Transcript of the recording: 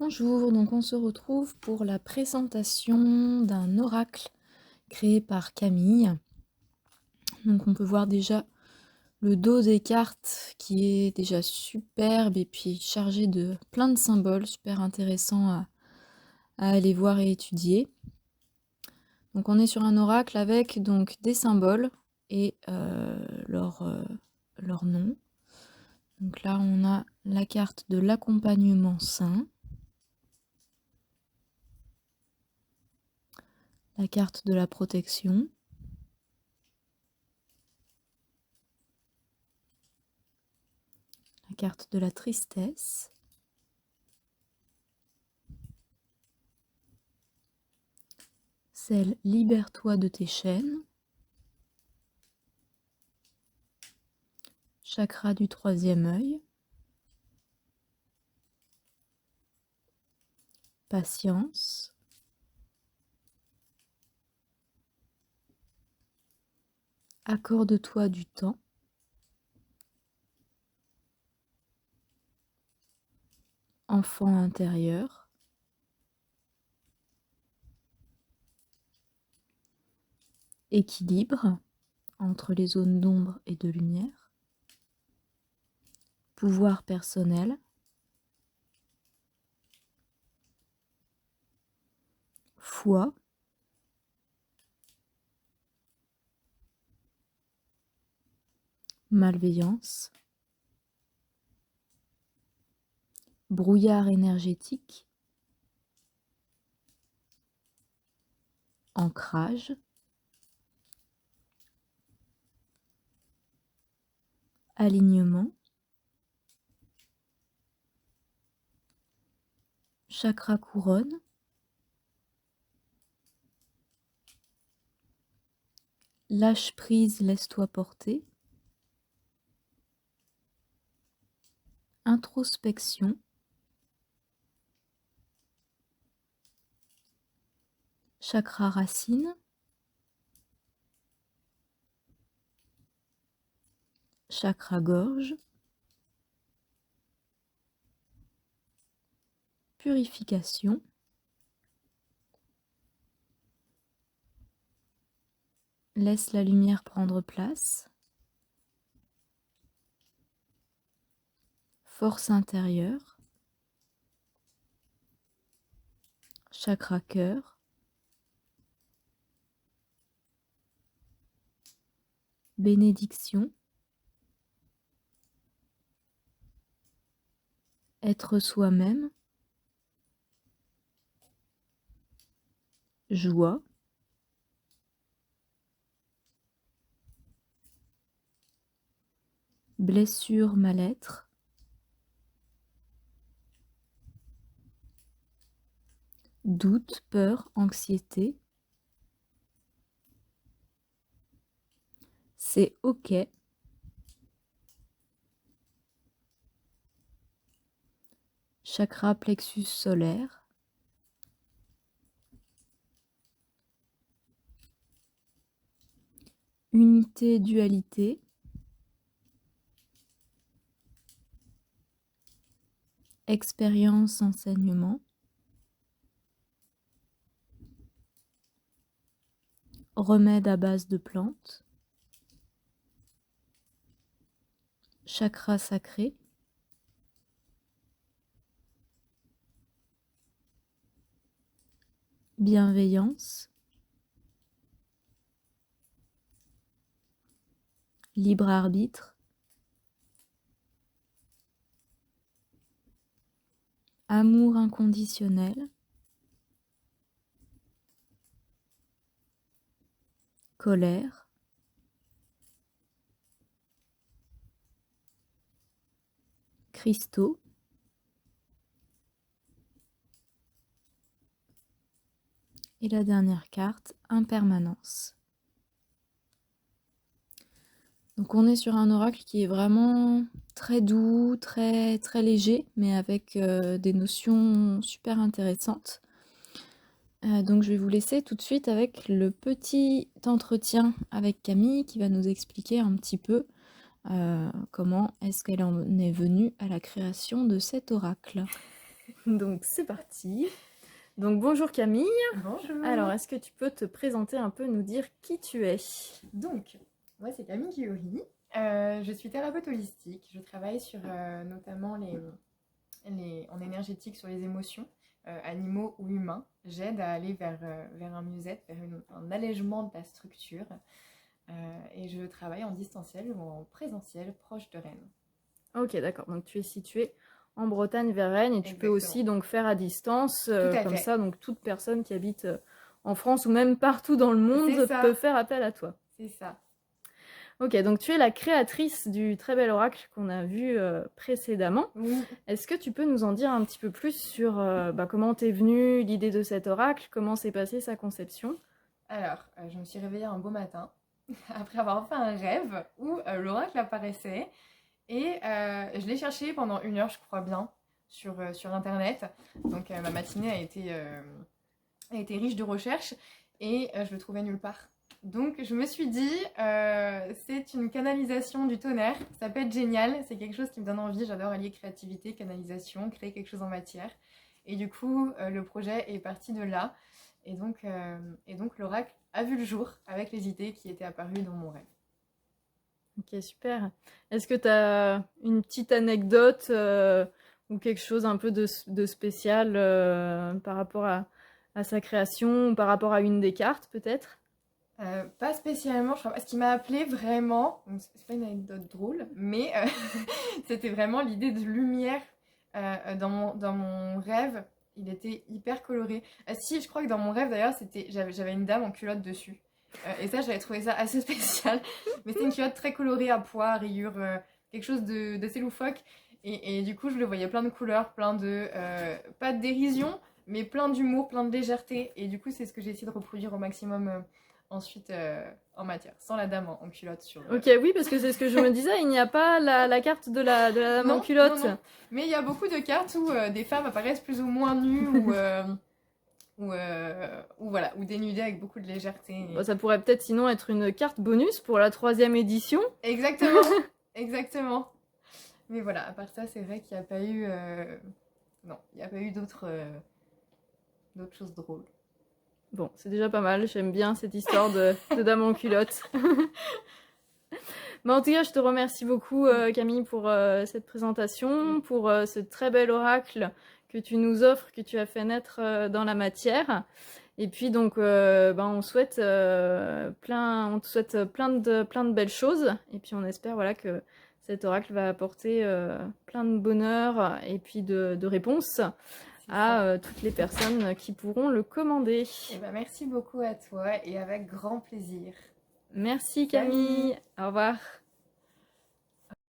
Bonjour, donc on se retrouve pour la présentation d'un oracle créé par Camille. Donc on peut voir déjà le dos des cartes qui est déjà superbe et puis chargé de plein de symboles super intéressants à aller voir et étudier. Donc on est sur un oracle avec donc des symboles et leur nom. Donc là on a la carte de l'accompagnement sain. La carte de la protection, la carte de la tristesse, celle libère-toi de tes chaînes, chakra du troisième œil, patience, accorde-toi du temps, enfant intérieur, équilibre entre les zones d'ombre et de lumière, pouvoir personnel, foi, malveillance, brouillard énergétique, ancrage, alignement, chakra couronne, lâche prise, laisse-toi porter, introspection, chakra racine, chakra gorge, purification, laisse la lumière prendre place, force intérieure, chakra cœur, bénédiction, être soi-même, joie, blessure, mal-être, doute, peur, anxiété. C'est OK. Chakra plexus solaire, unité, dualité, expérience, enseignement, remède à base de plantes, chakra sacré, bienveillance, libre arbitre, amour inconditionnel, colère, cristaux, et la dernière carte, impermanence. Donc on est sur un oracle qui est vraiment très doux, très, très léger, mais avec des notions super intéressantes. Donc je vais vous laisser tout de suite avec le petit entretien avec Camille qui va nous expliquer un petit peu comment est-ce qu'elle en est venue à la création de cet oracle. Donc c'est parti. Donc bonjour Camille. Bonjour. Alors est-ce que tu peux te présenter un peu, nous dire qui tu es? Donc, moi c'est Camille Kiori. Je suis thérapeute holistique. Je travaille sur notamment en énergétique sur les émotions, animaux ou humains. J'aide à aller vers un mieux-être, vers un allègement de la structure. Et je travaille en distanciel ou en présentiel proche de Rennes. Ok, d'accord. Donc tu es située en Bretagne vers Rennes et tu peux Exactement. aussi donc faire à distance, Tout à comme fait. ça, donc toute personne qui habite en France ou même partout dans le monde C'est ça. peut faire appel à toi. C'est ça. Ok, donc tu es la créatrice du très bel oracle qu'on a vu précédemment. Oui. Est-ce que tu peux nous en dire un petit peu plus sur comment t'es venue l'idée de cet oracle, comment s'est passée sa conception? Alors, je me suis réveillée un beau matin après avoir fait un rêve où l'oracle apparaissait. Et je l'ai cherché pendant 1 heure, je crois bien, sur Internet. Donc ma matinée a été riche de recherches et je le trouvais nulle part. Donc je me suis dit, c'est une canalisation du tonnerre, ça peut être génial, c'est quelque chose qui me donne envie, j'adore allier créativité, canalisation, créer quelque chose en matière. Et du coup, le projet est parti de là. Et donc l'oracle a vu le jour avec les idées qui étaient apparues dans mon rêve. Ok, super. Est-ce que tu as une petite anecdote ou quelque chose un peu de spécial par rapport à sa création, ou par rapport à une des cartes peut-être? Pas spécialement, je crois pas. Ce qui m'a appelé vraiment, donc c'est pas une anecdote drôle, mais c'était vraiment l'idée de lumière dans mon rêve. Il était hyper coloré. Ah, si, je crois que dans mon rêve d'ailleurs, j'avais une dame en culotte dessus. Et ça, j'avais trouvé ça assez spécial. Mais c'est une culotte très colorée à pois, à rayures, quelque chose d'assez loufoque. Et du coup, je le voyais plein de couleurs, pas de dérision, mais plein d'humour, plein de légèreté. Et du coup, c'est ce que j'ai essayé de reproduire au maximum ensuite en matière, sans la dame en culotte sur. Ok, oui, parce que c'est ce que je me disais, il n'y a pas la carte de la dame en Non, culotte. non. Mais il y a beaucoup de cartes où des femmes apparaissent plus ou moins nues ou voilà, ou dénudées avec beaucoup de légèreté. Bon, ça pourrait peut-être sinon être une carte bonus pour la 3e édition. Exactement, exactement. Mais voilà, à part ça, c'est vrai qu'il n'y a pas eu, non, il n'y a pas eu d'autres choses drôles. Bon, c'est déjà pas mal, j'aime bien cette histoire de dame en culotte. Mais en tout cas, je te remercie beaucoup Camille pour cette présentation, pour ce très bel oracle que tu nous offres, que tu as fait naître dans la matière. Et puis donc, on te souhaite plein de belles choses. Et puis on espère voilà que cet oracle va apporter plein de bonheur et puis de réponses à toutes les personnes qui pourront le commander. Et ben, merci beaucoup à toi et avec grand plaisir. Merci Camille, Salut. au revoir.